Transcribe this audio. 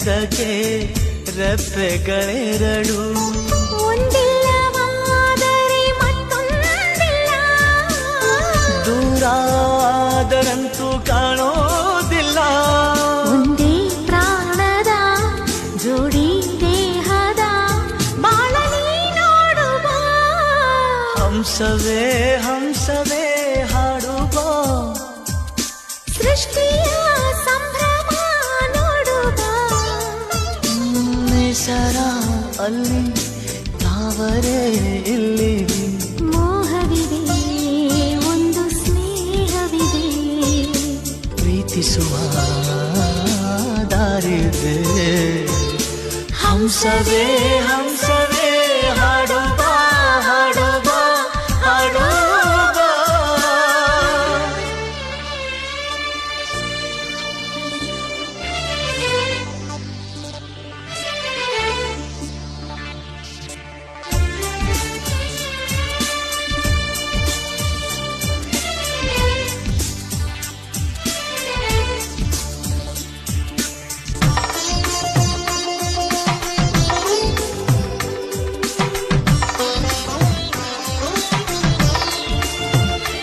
ಎದಕ್ಕೆ ರೆಪ್ಪೆಗಳೆರಡು ಒಂದಿಲ್ಲವಾದರೆ ಮತ್ತೊಂದಿಲ್ಲ ದೂರಾದರಂತೂ ಕಾಣೋದಿಲ್ಲ ಒಂದೇ ಪ್ರಾಣದ ಜೋಡಿ ದೇಹದ ಬಾಳಲಿ ನೋಡುವ ಹಂಸವೇ ಹಂಸವೇ ಹಾಡುವ ಸೃಷ್ಟಿಯ ಸಂಭ್ರಮ ನೋಡುವ ನಿಸರ ಅಲ್ಲಿ ತಾವರೇ ಇಲ್ಲಿ ಮೋಹವಿದೆ ಒಂದು ಸ್ನೇಹವಿದೆ ಪ್ರೀತಿಸುವ ದಾರಿದೆ ಹಂಸವೇ ಹಂಸ